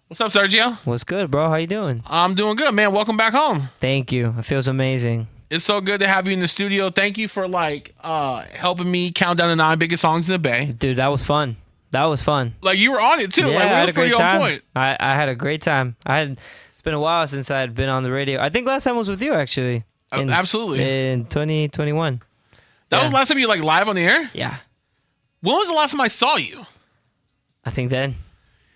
What's up, Sergio? What's good, bro? How you doing? I'm doing good, man. Welcome back home. Thank you. It feels amazing. It's so good to have you in the studio. Thank you for helping me count down the 9 biggest songs in the Bay. Dude, that was fun. That was fun. Like you were on it too. Yeah, Like I we had was a great pretty on time. point. I had a great time. It's been a while since I had been on the radio. I think last time was with you actually. Absolutely. In 2021. That was the last time you live on the air? Yeah. When was the last time I saw you? I think then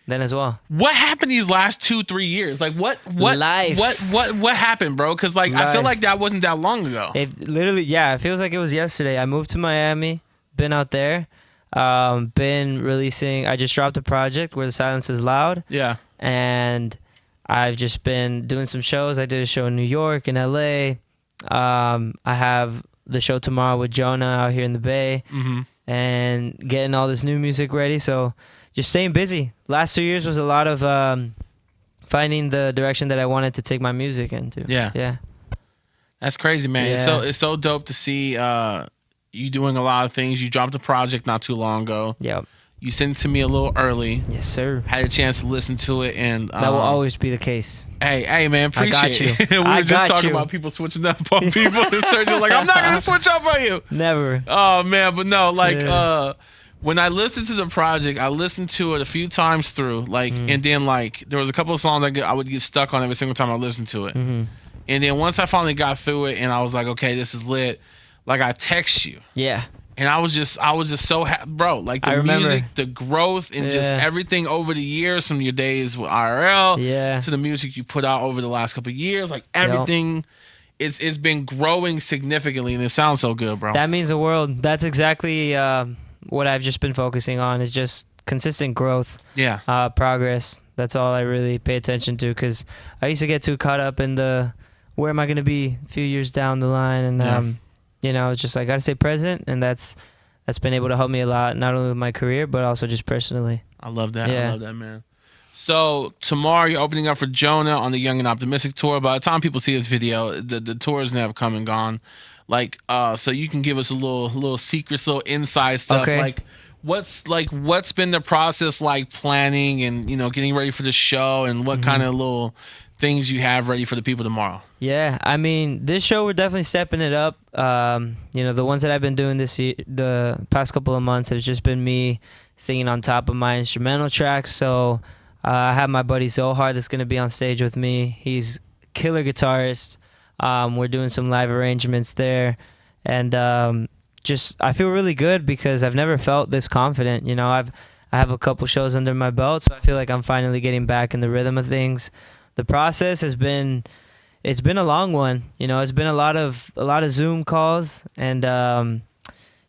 as well. What happened these last 2-3 years? Like what Life. what happened, bro? Because I feel Life. like that wasn't that long ago. It literally, it feels like it was yesterday. I moved to Miami, been out there, been releasing. I just dropped a project where the silence is loud. Yeah. And I've just been doing some shows. I did a show in New York and LA. I have the show tomorrow with Jonah out here in the Bay, and getting all this new music ready. So just staying busy. Last 2 years was a lot of finding the direction that I wanted to take my music into. Yeah. That's crazy, man. Yeah. It's so dope to see you doing a lot of things. You dropped a project not too long ago. Yep. You sent it to me a little early. Yes, sir. Had a chance to listen to it, and That will always be the case. Hey, man, appreciate you. it. We were just talking about people switching up on people, and Sergio's like, I'm not gonna switch up on you. Never. Oh man, but no, when I listened to the project, I listened to it a few times through, and then there was a couple of songs I would get stuck on every single time I listened to it, and then once I finally got through it, and I was like, okay, this is lit. I text you. Yeah. And I was just so happy, bro. Like the music, the growth, and just everything over the years, from your days with IRL to the music you put out over the last couple of years, everything, it's been growing significantly, and it sounds so good, bro. That means the world. That's exactly what I've just been focusing on, is just consistent growth, progress. That's all I really pay attention to, because I used to get too caught up in the where am I going to be a few years down the line, and it's just I got to stay present, and that's been able to help me a lot, not only with my career, but also just personally. I love that. Yeah. I love that, man. So tomorrow you're opening up for Jonah on the Young and Optimistic tour. By the time people see this video, the tours have come and gone. So you can give us a little secrets, little inside stuff. Okay. What's been the process like, planning and getting ready for the show, and what kind of little things you have ready for the people tomorrow? Yeah, I mean, this show we're definitely stepping it up. The ones that I've been doing the past couple of months has just been me singing on top of my instrumental tracks. So I have my buddy Zohar that's gonna be on stage with me. He's killer guitarist. We're doing some live arrangements there, and I feel really good because I've never felt this confident. I have a couple shows under my belt, so I feel like I'm finally getting back in the rhythm of things. The process has been a long one. It's been a lot of Zoom calls, and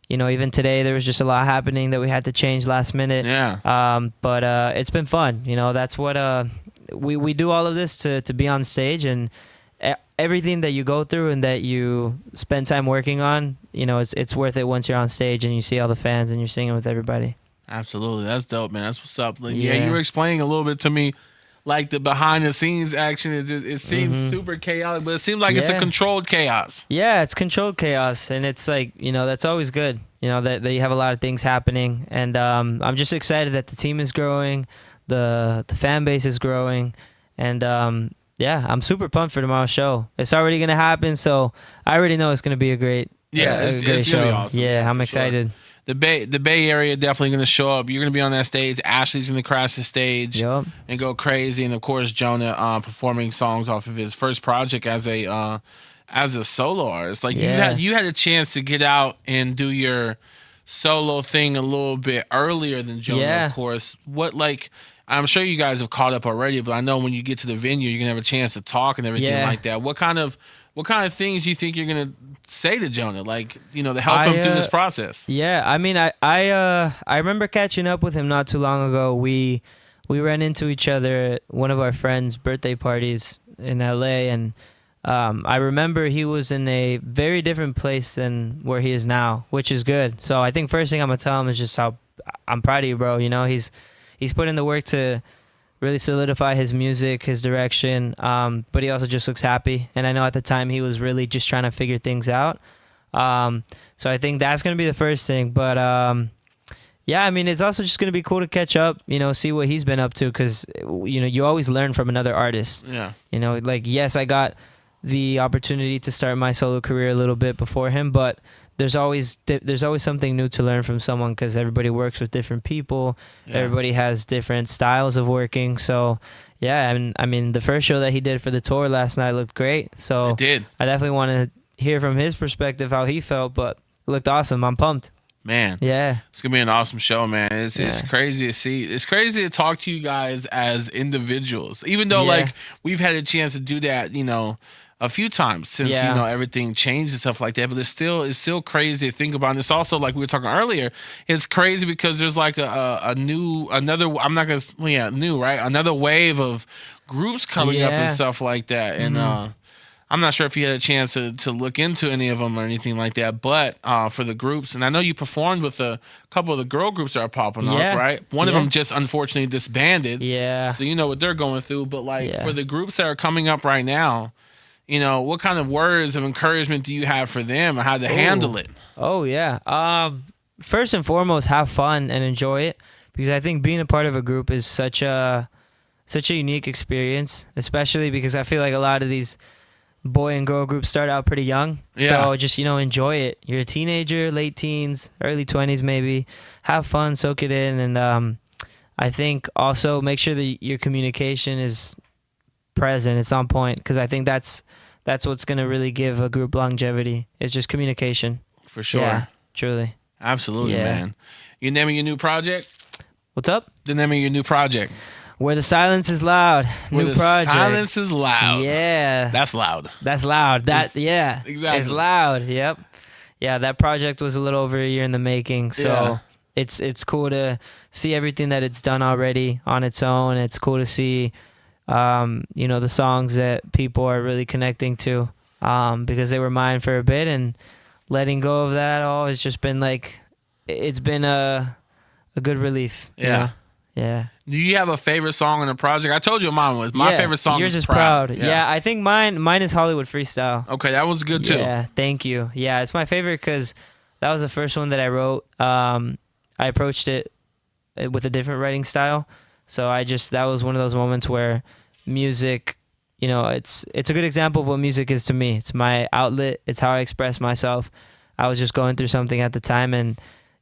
even today there was just a lot happening that we had to change last minute. Yeah. But it's been fun. That's what we do all of this to be on stage, and everything that you go through and that you spend time working on, it's worth it once you're on stage and you see all the fans and you're singing with everybody. Absolutely. That's dope, man. That's what's up. You were explaining a little bit to me, the behind the scenes action. It seems super chaotic, but it seems like it's a controlled chaos. Yeah, it's controlled chaos, and it's that's always good. That you have a lot of things happening, and I'm just excited that the team is growing, the fan base is growing, and I'm super pumped for tomorrow's show. It's already gonna happen, so I already know it's gonna be a great it's show. Gonna be awesome. Yeah, I'm excited. Sure. The Bay Area definitely going to show up. You're going to be on that stage. Ashley's going to crash the stage and go crazy. And of course, Jonah performing songs off of his first project as a solo artist. You had a chance to get out and do your solo thing a little bit earlier than Jonah. Of course, I'm sure you guys have caught up already, but I know when you get to the venue, you're going to have a chance to talk and everything like that. What kind of things do you think you're going to say to Jonah, to help him through this process? Yeah, I mean, I remember catching up with him not too long ago. We ran into each other at one of our friends' birthday parties in LA, and I remember he was in a very different place than where he is now, which is good. So I think first thing I'm gonna tell him is just how I'm proud of you, bro. He's put in the work to really solidify his music, his direction, but he also just looks happy. And I know at the time he was really just trying to figure things out. So I think that's going to be the first thing. But Yeah, I mean, it's also just going to be cool to catch up, see what he's been up to, because, you always learn from another artist. Yeah. Like, yes, I got the opportunity to start my solo career a little bit before him, but there's always something new to learn from someone, because everybody works with different people. Yeah. Everybody has different styles of working. So, yeah, and I mean, the first show that he did for the tour last night looked great. So it did. I definitely want to hear from his perspective how he felt, but it looked awesome. I'm pumped. Man, yeah, it's gonna be an awesome show, man. It's crazy to see. It's crazy to talk to you guys as individuals, even though like we've had a chance to do that, a few times since everything changed and stuff like that. But it's still crazy to think about. And it's also, like we were talking earlier, it's crazy because there's like another wave of groups coming up and stuff like that. And I'm not sure if you had a chance to look into any of them or anything like that, but for the groups, and I know you performed with a couple of the girl groups that are popping up, right? One of them just unfortunately disbanded. Yeah. So you know what they're going through. But for the groups that are coming up right now, what kind of words of encouragement do you have for them and how to handle it? Oh, yeah. First and foremost, have fun and enjoy it, because I think being a part of a group is such a unique experience, especially because I feel like a lot of these boy and girl groups start out pretty young. So just, enjoy it. You're a teenager, late teens, early 20s maybe. Have fun, soak it in. And I think also make sure that your communication is present. It's on point, because I think that's what's going to really give a group longevity. It's just communication. For sure. Yeah, truly. Absolutely, man. You naming your new project? What's up? The name of your new project. Where the silence is loud. Where new the project. silence is loud. Yeah. That's loud. That's loud. Exactly. It's loud. Yep. Yeah, that project was a little over a year in the making. So it's cool to see everything that it's done already on its own. It's cool to see the songs that people are really connecting to, because they were mine for a bit, and letting go of that all has just been it's been a good relief. Yeah. Yeah. Do you have a favorite song in the project? I told you what mine was. My favorite song yours is Proud. Yeah, I think mine is Hollywood Freestyle. Okay, that was good too. Yeah, thank you. Yeah, it's my favorite because that was the first one that I wrote. I approached it with a different writing style. So that was one of those moments where music, it's a good example of what music is to me. It's my outlet. It's how I express myself. I was just going through something at the time, and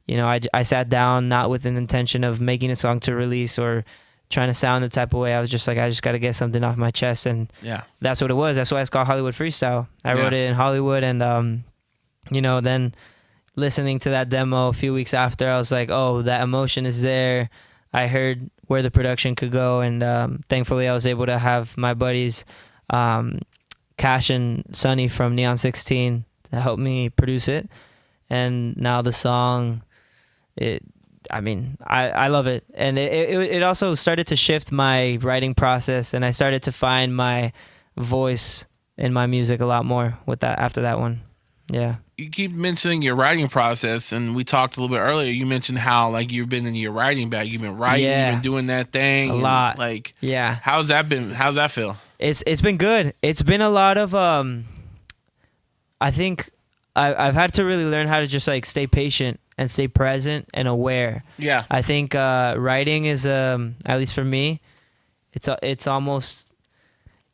I sat down not with an intention of making a song to release or trying to sound the type of way. I was just like, I just got to get something off my chest, and that's what it was. That's why it's called Hollywood Freestyle. I wrote it in Hollywood, and then listening to that demo a few weeks after, I was like, oh, that emotion is there. I heard where the production could go, and thankfully I was able to have my buddies Cash and Sonny from Neon 16 to help me produce it. And now the song, I love it. And it also started to shift my writing process, and I started to find my voice in my music a lot more with that after that one. Yeah. You keep mentioning your writing process, and we talked a little bit earlier. You mentioned how you've been in your writing bag. You've been writing, you've been doing that thing a lot. How's that been? How's that feel? It's been good. It's been a lot of I think I've had to really learn how to just stay patient and stay present and aware. Yeah. I think writing is at least for me, it's almost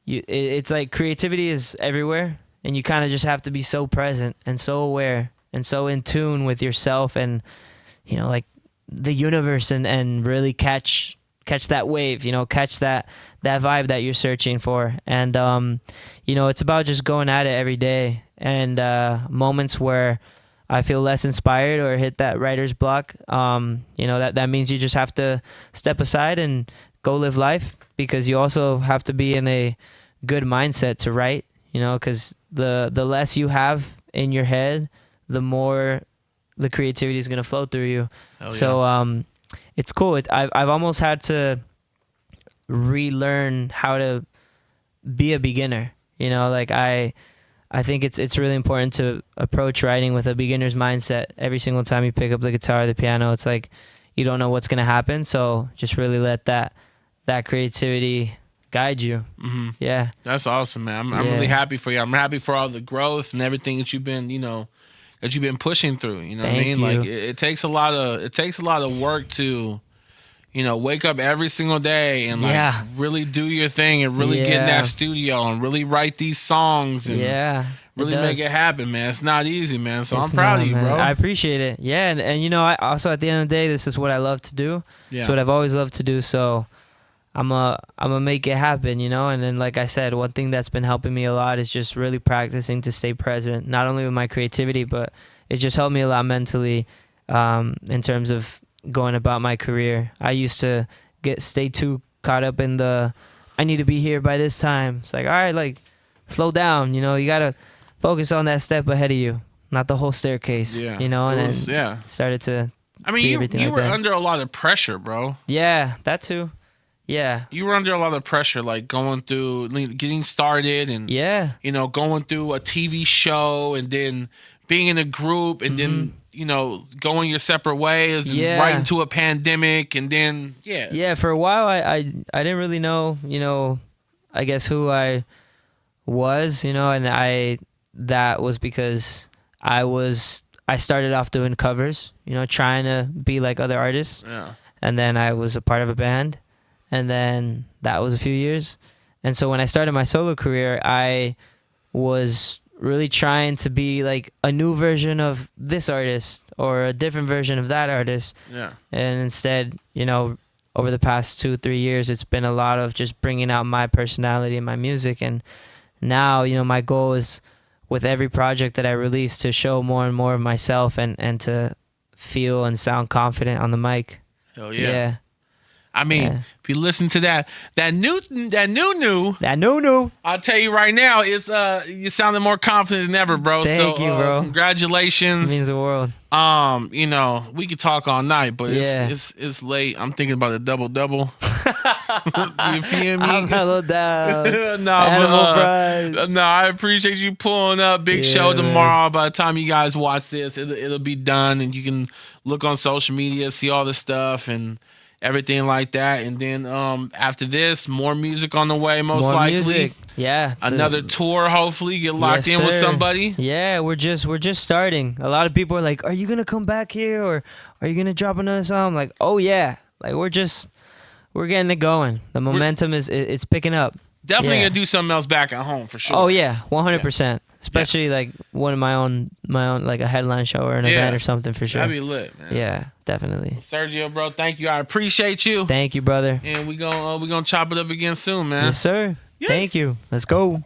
it's like creativity is everywhere. And you kind of just have to be so present and so aware and so in tune with yourself and, the universe and really catch that wave, catch that vibe that you're searching for. And, it's about just going at it every day. And moments where I feel less inspired or hit that writer's block, that means you just have to step aside and go live life, because you also have to be in a good mindset to write. Because the less you have in your head, the more the creativity is going to flow through you. Yeah. So it's cool. I've almost had to relearn how to be a beginner. I think it's really important to approach writing with a beginner's mindset. Every single time you pick up the guitar or the piano, it's like you don't know what's going to happen. So just really let that creativity guide you. Mm-hmm. Yeah, that's awesome, man. I'm really happy for you. I'm happy for all the growth and everything that you've been that you've been pushing through. You know what I Thank mean? you. Like it takes a lot of work to, you know, wake up every single day and like really do your thing and really get in that studio and really write these songs and really make it happen, man. It's not easy, man. So I'm proud of you, bro. I appreciate it. Yeah, and you know, I also at the end of the day, this is what I love to do. Yeah. It's what I've always loved to do. So I'm a make it happen, you know. And then, like I said, one thing that's been helping me a lot is just really practicing to stay present, not only with my creativity, but it just helped me a lot mentally in terms of going about my career. I used to stay too caught up in the I need to be here by this time. It's like, all right, like slow down, you know, you gotta focus on that step ahead of you, not the whole staircase. Yeah. You know, and then started to see everything. You were under a lot of pressure, bro. Yeah, that too. Yeah. You were under a lot of pressure, like going through getting started and you know, going through a TV show and then being in a group and then you know, going your separate ways and right into a pandemic and then for a while I didn't really know, you know, I guess who I was, you know, and that was because I started off doing covers, you know, trying to be like other artists. Yeah. And then I was a part of a band, and then that was a few years. And so when I started my solo career, I was really trying to be like a new version of this artist or a different version of that artist. Yeah. And instead, you know, over the past 2-3 years, it's been a lot of just bringing out my personality and my music. And now, you know, my goal is with every project that I release to show more and more of myself and to feel and sound confident on the mic. Hell yeah. Yeah. I mean, if you listen to that new, I'll tell you right now, it's you sounding more confident than ever, bro. Thank you, bro. Congratulations. It means the world. You know, we could talk all night, but it's late. I'm thinking about a double. You feel me? I'm hella down. No, I appreciate you pulling up. Big show tomorrow. Man. By the time you guys watch this, it'll be done, and you can look on social media, see all the stuff and everything like that. And then after this, more music on the way, most likely. Music. Yeah. Another tour, hopefully. Get locked in with somebody. Yeah, we're just starting. A lot of people are like, are you going to come back here or are you going to drop another song? I'm like, oh yeah. Like we're getting it going. The momentum it's picking up. Definitely going to do something else back at home for sure. Oh yeah, 100%. Yeah. Especially like one of my own like a headline show or an event or something for sure. That'd be lit, man. Yeah, definitely. Sergio, bro, thank you. I appreciate you. Thank you, brother. And we gonna chop it up again soon, man. Yes, sir. Yeah. Thank you. Let's go.